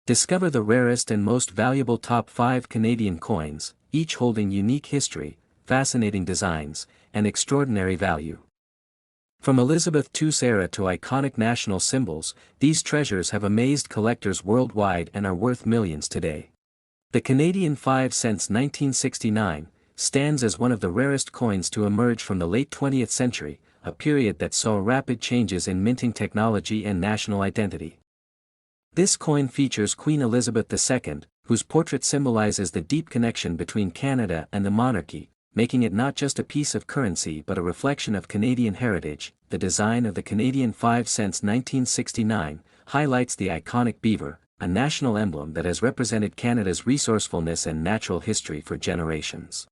Discover the rarest and most valuable top 5 Canadian coins, each holding unique history, fascinating designs, and extraordinary value. From Elizabeth II's era to iconic national symbols, these treasures have amazed collectors worldwide and are worth millions today. The Canadian 5 since 1969 stands as one of the rarest coins to emerge from the late 20th century, a period that saw rapid changes in minting technology and national identity. This coin features Queen Elizabeth II, whose portrait symbolizes the deep connection between Canada and the monarchy, making it not just a piece of currency but a reflection of Canadian heritage. The design of the Canadian 5 since 1969 highlights the iconic beaver, a national emblem that has represented Canada's resourcefulness and natural history for generations.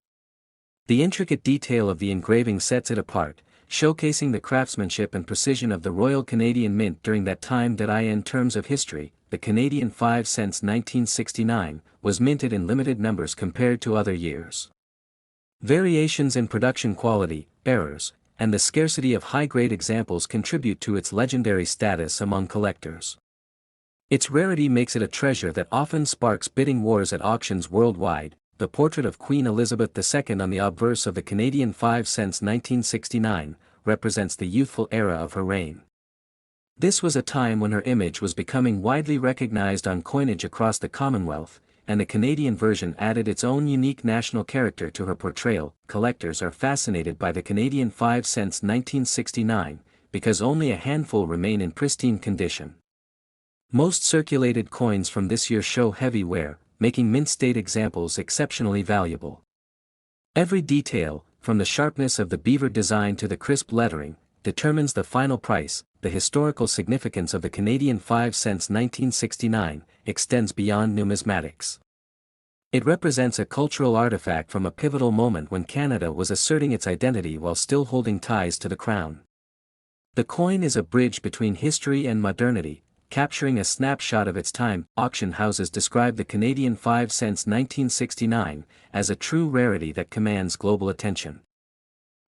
The intricate detail of the engraving sets it apart, showcasing the craftsmanship and precision of the Royal Canadian Mint during that time. In terms of history, the Canadian 5 since 1969 was minted in limited numbers compared to other years. Variations in production quality, errors, and the scarcity of high-grade examples contribute to its legendary status among collectors. Its rarity makes it a treasure that often sparks bidding wars at auctions worldwide. The portrait of Queen Elizabeth II on the obverse of the Canadian 5 since 1969 represents the youthful era of her reign. This was a time when her image was becoming widely recognized on coinage across the Commonwealth, and the Canadian version added its own unique national character to her portrayal. Collectors are fascinated by the Canadian 5 since 1969, because only a handful remain in pristine condition. Most circulated coins from this year show heavy wear, making mint-state examples exceptionally valuable. Every detail, from the sharpness of the beaver design to the crisp lettering, determines the final price. The historical significance of the Canadian 5 since 1969 extends beyond numismatics. It represents a cultural artifact from a pivotal moment when Canada was asserting its identity while still holding ties to the crown. The coin is a bridge between history and modernity, capturing a snapshot of its time. Auction houses describe the Canadian 5 since 1969 as a true rarity that commands global attention.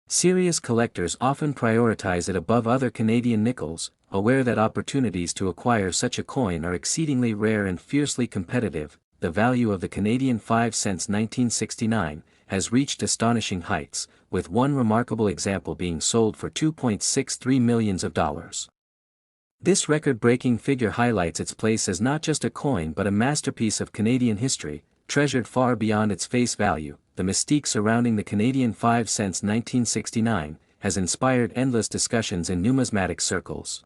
Serious collectors often prioritize it above other Canadian nickels, aware that opportunities to acquire such a coin are exceedingly rare and fiercely competitive. The value of the Canadian 5 since 1969 has reached astonishing heights, with one remarkable example being sold for $2.63 million. This record-breaking figure highlights its place as not just a coin but a masterpiece of Canadian history, treasured far beyond its face value. The mystique surrounding the Canadian 5 since 1969 has inspired endless discussions in numismatic circles.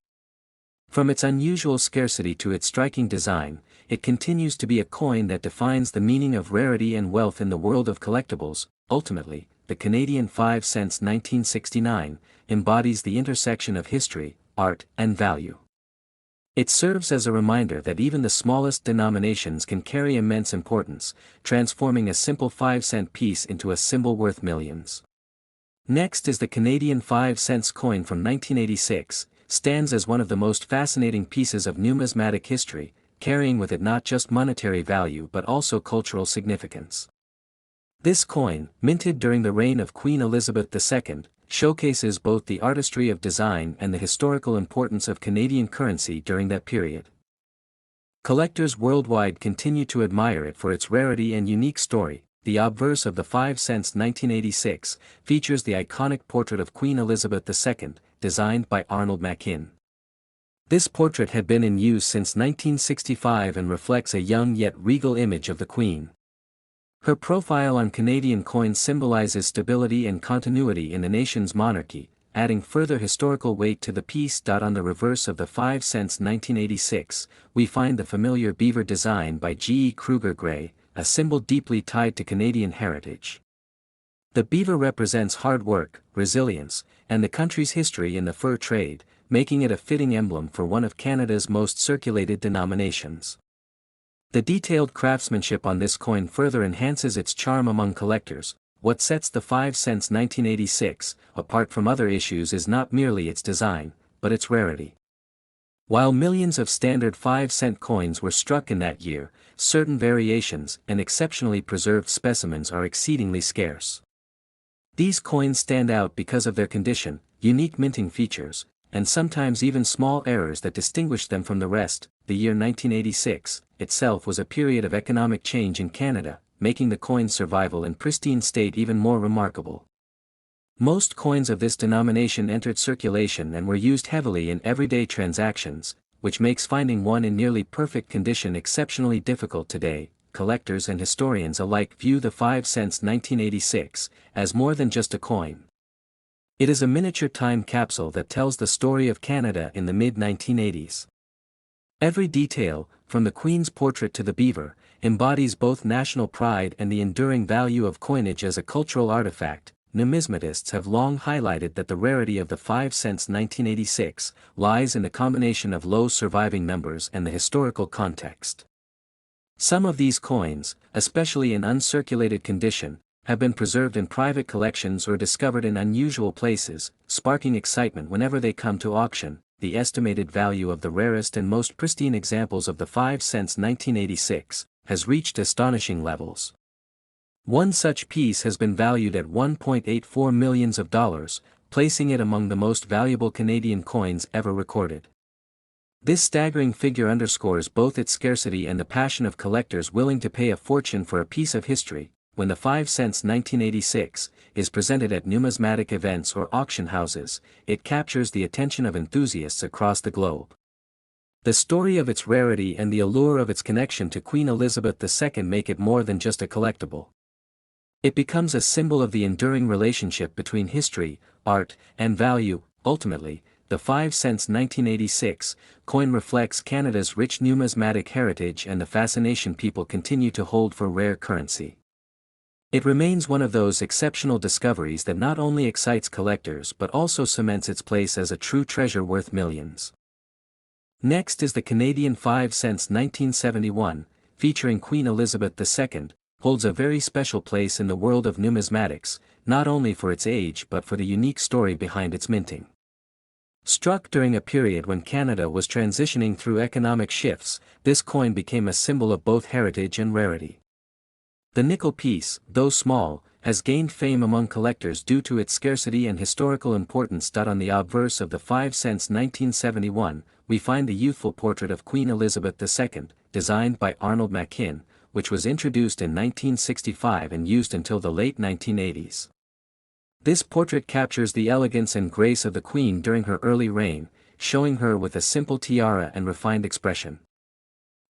From its unusual scarcity to its striking design, it continues to be a coin that defines the meaning of rarity and wealth in the world of collectibles. Ultimately, the Canadian 5 since 1969 embodies the intersection of history, art, and value. It serves as a reminder that even the smallest denominations can carry immense importance, transforming a simple 5-cent piece into a symbol worth millions. Next is the Canadian 5 cents coin from 1986, stands as one of the most fascinating pieces of numismatic history, carrying with it not just monetary value but also cultural significance. This coin, minted during the reign of Queen Elizabeth II, showcases both the artistry of design and the historical importance of Canadian currency during that period. Collectors worldwide continue to admire it for its rarity and unique story. The obverse of the 5 since 1986 features the iconic portrait of Queen Elizabeth II, designed by Arnold Machin. This portrait had been in use since 1965 and reflects a young yet regal image of the Queen. Her profile on Canadian coins symbolizes stability and continuity in the nation's monarchy, adding further historical weight to the piece. On the reverse of the 5 since 1986, we find the familiar beaver design by G. E. Kruger Gray, a symbol deeply tied to Canadian heritage. The beaver represents hard work, resilience, and the country's history in the fur trade, making it a fitting emblem for one of Canada's most circulated denominations. The detailed craftsmanship on this coin further enhances its charm among collectors. What sets the 5 since 1986 apart from other issues is not merely its design, but its rarity. While millions of standard 5-cent coins were struck in that year, certain variations and exceptionally preserved specimens are exceedingly scarce. These coins stand out because of their condition, unique minting features, and sometimes even small errors that distinguish them from the rest. The year 1986, itself was a period of economic change in Canada, making the coin's survival in pristine state even more remarkable. Most coins of this denomination entered circulation and were used heavily in everyday transactions, which makes finding one in nearly perfect condition exceptionally difficult today. Collectors and historians alike view the 5 cents 1986 as more than just a coin. It is a miniature time capsule that tells the story of Canada in the mid-1980s. Every detail, from the Queen's portrait to the beaver, embodies both national pride and the enduring value of coinage as a cultural artifact. Numismatists have long highlighted that the rarity of the 5 cents 1986 lies in the combination of low surviving numbers and the historical context. Some of these coins, especially in uncirculated condition, have been preserved in private collections or discovered in unusual places, sparking excitement whenever they come to auction. The estimated value of the rarest and most pristine examples of the 5 cents 1986 has reached astonishing levels. One such piece has been valued at $1.84 million, placing it among the most valuable Canadian coins ever recorded. This staggering figure underscores both its scarcity and the passion of collectors willing to pay a fortune for a piece of history. When the 5 cents 1986 is presented at numismatic events or auction houses, it captures the attention of enthusiasts across the globe. The story of its rarity and the allure of its connection to Queen Elizabeth II make it more than just a collectible. It becomes a symbol of the enduring relationship between history, art, and value. Ultimately, the 5 cents 1986 coin reflects Canada's rich numismatic heritage and the fascination people continue to hold for rare currency. It remains one of those exceptional discoveries that not only excites collectors but also cements its place as a true treasure worth millions. Next is the Canadian 5 cents 1971, featuring Queen Elizabeth II, holds a very special place in the world of numismatics, not only for its age but for the unique story behind its minting. Struck during a period when Canada was transitioning through economic shifts, this coin became a symbol of both heritage and rarity. The nickel piece, though small, has gained fame among collectors due to its scarcity and historical importance. On the obverse of the 5 cents 1971, we find the youthful portrait of Queen Elizabeth II, designed by Arnold Machin, which was introduced in 1965 and used until the late 1980s. This portrait captures the elegance and grace of the Queen during her early reign, showing her with a simple tiara and refined expression.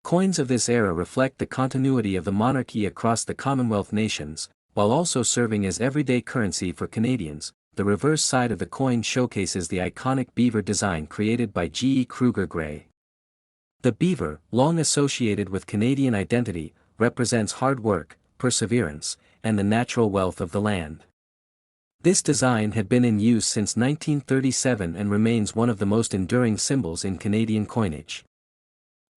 Coins of this era reflect the continuity of the monarchy across the Commonwealth nations, while also serving as everyday currency for Canadians. The reverse side of the coin showcases the iconic beaver design created by G. E. Kruger Gray. The beaver, long associated with Canadian identity, represents hard work, perseverance, and the natural wealth of the land. This design had been in use since 1937 and remains one of the most enduring symbols in Canadian coinage.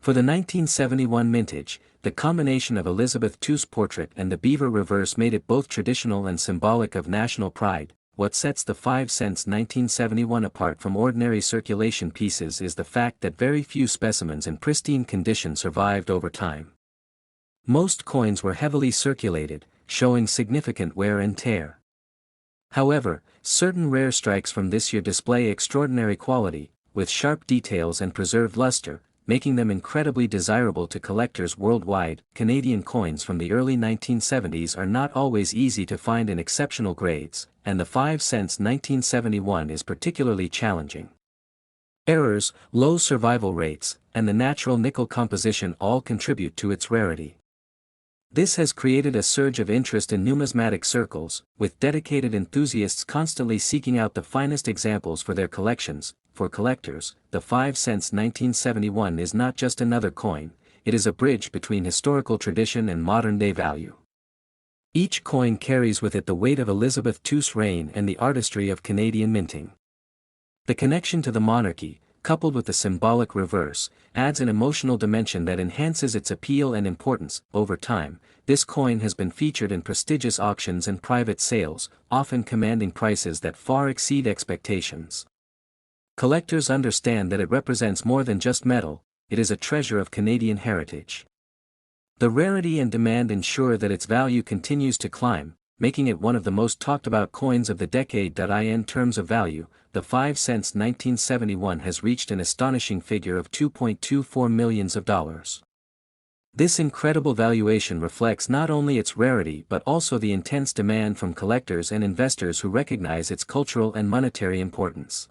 For the 1971 mintage, the combination of Elizabeth II's portrait and the beaver reverse made it both traditional and symbolic of national pride. What sets the 5 cents 1971 apart from ordinary circulation pieces is the fact that very few specimens in pristine condition survived over time. Most coins were heavily circulated, showing significant wear and tear. However, certain rare strikes from this year display extraordinary quality, with sharp details and preserved luster, making them incredibly desirable to collectors worldwide. Canadian coins from the early 1970s are not always easy to find in exceptional grades, and the 5 cents 1971 is particularly challenging. Errors, low survival rates, and the natural nickel composition all contribute to its rarity. This has created a surge of interest in numismatic circles, with dedicated enthusiasts constantly seeking out the finest examples for their collections. For collectors, the 5 cents 1971 is not just another coin, it is a bridge between historical tradition and modern-day value. Each coin carries with it the weight of Elizabeth II's reign and the artistry of Canadian minting. The connection to the monarchy, coupled with the symbolic reverse, adds an emotional dimension that enhances its appeal and importance. Over time, this coin has been featured in prestigious auctions and private sales, often commanding prices that far exceed expectations. Collectors understand that it represents more than just metal, it is a treasure of Canadian heritage. The rarity and demand ensure that its value continues to climb, making it one of the most talked about coins of the decade. In terms of value, the 5 cents 1971 has reached an astonishing figure of $2.24 million. This incredible valuation reflects not only its rarity but also the intense demand from collectors and investors who recognize its cultural and monetary importance.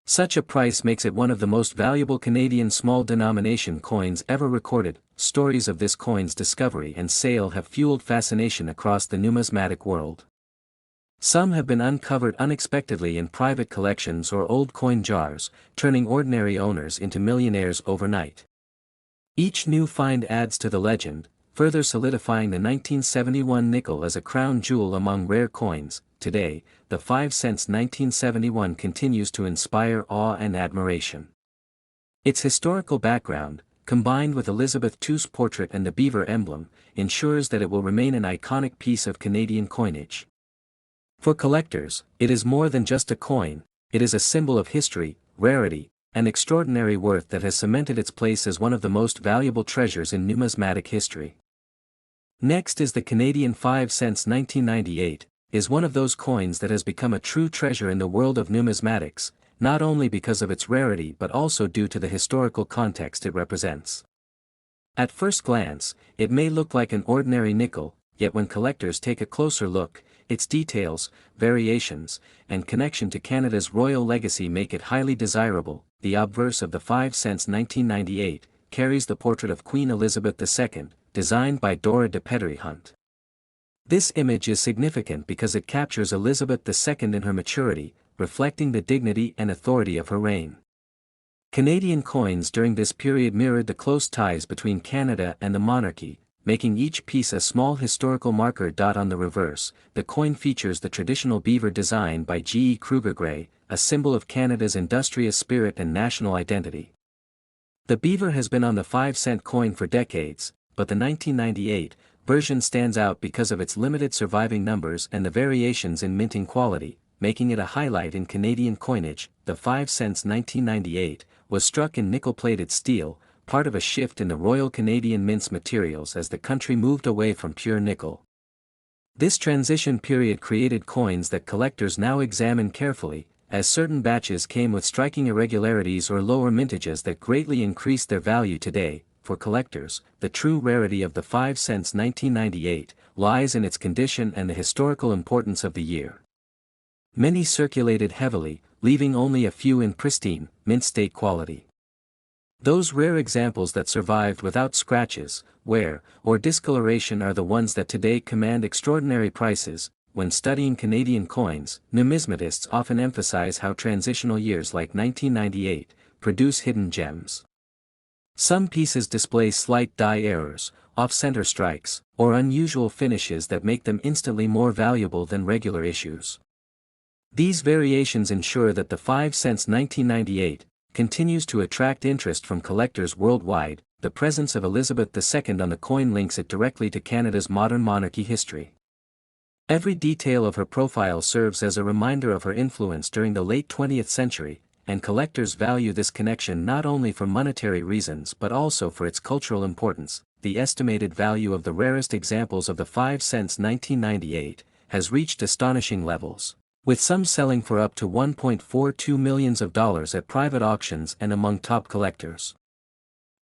Such a price makes it one of the most valuable Canadian small-denomination coins ever recorded. Stories of this coin's discovery and sale have fueled fascination across the numismatic world. Some have been uncovered unexpectedly in private collections or old coin jars, turning ordinary owners into millionaires overnight. Each new find adds to the legend, further solidifying the 1971 nickel as a crown jewel among rare coins. Today, the 5 cents 1971 continues to inspire awe and admiration. Its historical background, combined with Elizabeth II's portrait and the beaver emblem, ensures that it will remain an iconic piece of Canadian coinage. For collectors, it is more than just a coin, it is a symbol of history, rarity, and extraordinary worth that has cemented its place as one of the most valuable treasures in numismatic history. Next is the Canadian 5 cents 1998, is one of those coins that has become a true treasure in the world of numismatics, not only because of its rarity but also due to the historical context it represents. At first glance, it may look like an ordinary nickel, yet when collectors take a closer look, its details, variations, and connection to Canada's royal legacy make it highly desirable. The obverse of the 5 cents 1998 carries the portrait of Queen Elizabeth II, designed by Dora de Petrie Hunt. This image is significant because it captures Elizabeth II in her maturity, reflecting the dignity and authority of her reign. Canadian coins during this period mirrored the close ties between Canada and the monarchy, making each piece a small historical marker. On the reverse, the coin features the traditional beaver design by G. E. Kruger Gray, a symbol of Canada's industrious spirit and national identity. The beaver has been on the 5-cent coin for decades, but the 1998 version stands out because of its limited surviving numbers and the variations in minting quality, making it a highlight in Canadian coinage. The 5 cents 1998 was struck in nickel-plated steel, part of a shift in the Royal Canadian Mint's materials as the country moved away from pure nickel. This transition period created coins that collectors now examine carefully, as certain batches came with striking irregularities or lower mintages that greatly increased their value today. For collectors, the true rarity of the 5 cents 1998 lies in its condition and the historical importance of the year. Many circulated heavily, leaving only a few in pristine, mint-state quality. Those rare examples that survived without scratches, wear, or discoloration are the ones that today command extraordinary prices. When studying Canadian coins, numismatists often emphasize how transitional years like 1998 produce hidden gems. Some pieces display slight die errors, off-center strikes, or unusual finishes that make them instantly more valuable than regular issues. These variations ensure that the 5 cents 1998 continues to attract interest from collectors worldwide. The presence of Elizabeth II on the coin links it directly to Canada's modern monarchy history. Every detail of her profile serves as a reminder of her influence during the late 20th century, and collectors value this connection not only for monetary reasons but also for its cultural importance. The estimated value of the rarest examples of the 5 cents 1998 has reached astonishing levels, with some selling for up to $1.42 million at private auctions and among top collectors.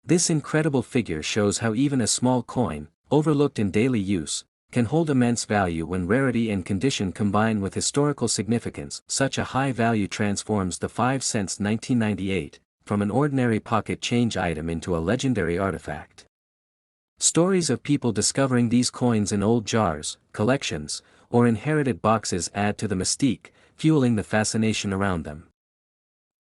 This incredible figure shows how even a small coin, overlooked in daily use, can hold immense value when rarity and condition combine with historical significance. Such a high value transforms the 5 cents 1998 from an ordinary pocket change item into a legendary artifact. Stories of people discovering these coins in old jars, collections, or inherited boxes add to the mystique, fueling the fascination around them.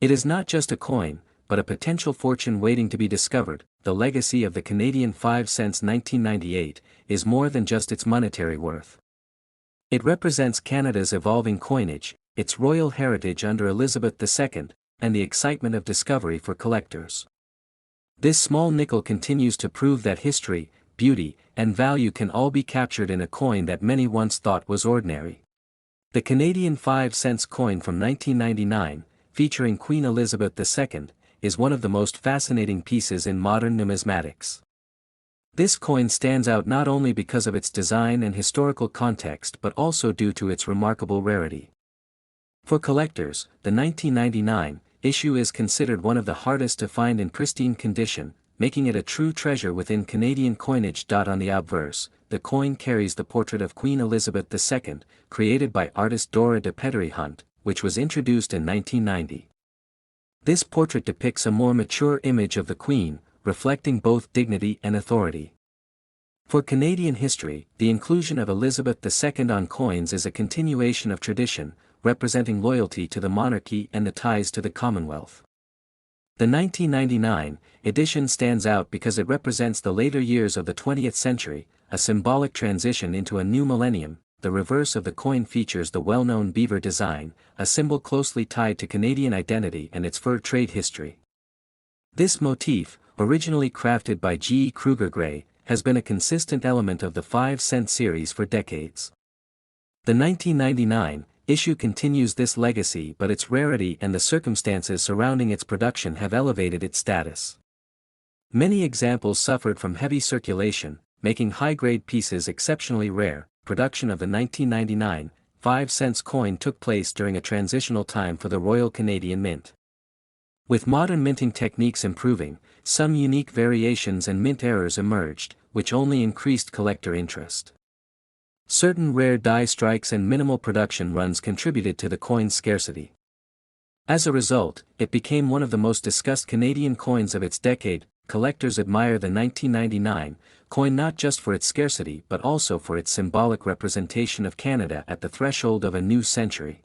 It is not just a coin, but a potential fortune waiting to be discovered. The legacy of the Canadian 5 cents 1998 is more than just its monetary worth. It represents Canada's evolving coinage, its royal heritage under Elizabeth II, and the excitement of discovery for collectors. This small nickel continues to prove that history, beauty, and value can all be captured in a coin that many once thought was ordinary. The Canadian 5 cents coin from 1999, featuring Queen Elizabeth II, is one of the most fascinating pieces in modern numismatics. This coin stands out not only because of its design and historical context but also due to its remarkable rarity. For collectors, the 1999 issue is considered one of the hardest to find in pristine condition, making it a true treasure within Canadian coinage. On the obverse, the coin carries the portrait of Queen Elizabeth II, created by artist Dora de Pettery Hunt, which was introduced in 1990. This portrait depicts a more mature image of the Queen, reflecting both dignity and authority. For Canadian history, the inclusion of Elizabeth II on coins is a continuation of tradition, representing loyalty to the monarchy and the ties to the Commonwealth. The 1999 edition stands out because it represents the later years of the 20th century, a symbolic transition into a new millennium. The reverse of the coin features the well-known beaver design, a symbol closely tied to Canadian identity and its fur trade history. This motif, originally crafted by G. E. Kruger Gray, has been a consistent element of the 5-cent series for decades. The 1999 issue continues this legacy, but its rarity and the circumstances surrounding its production have elevated its status. Many examples suffered from heavy circulation, making high-grade pieces exceptionally rare. Production of the 1999 5-cent coin took place during a transitional time for the Royal Canadian Mint. With modern minting techniques improving, some unique variations and mint errors emerged, which only increased collector interest. Certain rare die strikes and minimal production runs contributed to the coin's scarcity. As a result, it became one of the most discussed Canadian coins of its decade. Collectors admire the 1999 coin not just for its scarcity but also for its symbolic representation of Canada at the threshold of a new century.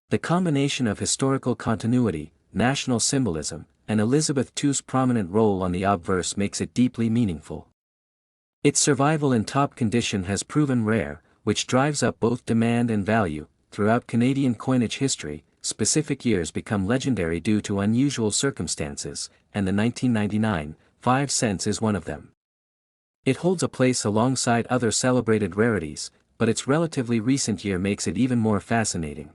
The combination of historical continuity, national symbolism, and Elizabeth II's prominent role on the obverse makes it deeply meaningful. Its survival in top condition has proven rare, which drives up both demand and value. Throughout Canadian coinage history, specific years become legendary due to unusual circumstances, and the 1999 5 cents is one of them. It holds a place alongside other celebrated rarities, but its relatively recent year makes it even more fascinating.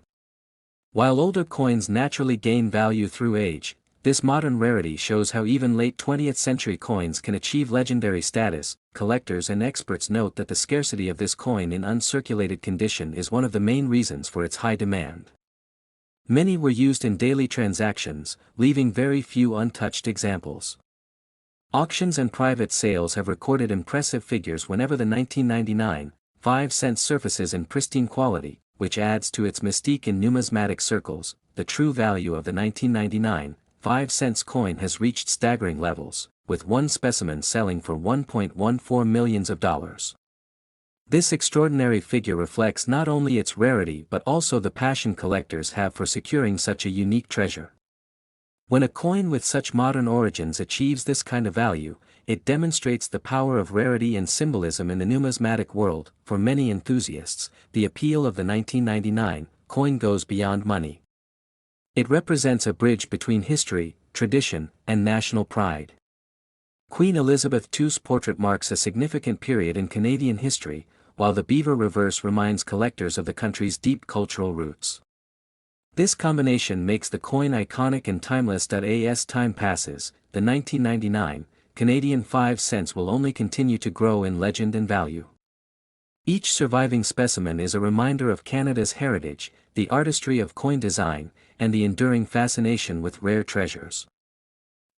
While older coins naturally gain value through age, this modern rarity shows how even late 20th century coins can achieve legendary status. Collectors and experts note that the scarcity of this coin in uncirculated condition is one of the main reasons for its high demand. Many were used in daily transactions, leaving very few untouched examples. Auctions and private sales have recorded impressive figures whenever the 1999 5-cent surfaces in pristine quality, which adds to its mystique in numismatic circles. The true value of the 1999 5-cent coin has reached staggering levels, with one specimen selling for $1.14 million. This extraordinary figure reflects not only its rarity but also the passion collectors have for securing such a unique treasure. When a coin with such modern origins achieves this kind of value, it demonstrates the power of rarity and symbolism in the numismatic world. For many enthusiasts, the appeal of the 1999 coin goes beyond money. It represents a bridge between history, tradition, and national pride. Queen Elizabeth II's portrait marks a significant period in Canadian history, while the beaver reverse reminds collectors of the country's deep cultural roots. This combination makes the coin iconic and timeless. As time passes, the 1999 Canadian 5 cents will only continue to grow in legend and value. Each surviving specimen is a reminder of Canada's heritage, the artistry of coin design, and the enduring fascination with rare treasures.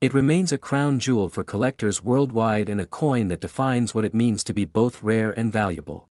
It remains a crown jewel for collectors worldwide and a coin that defines what it means to be both rare and valuable.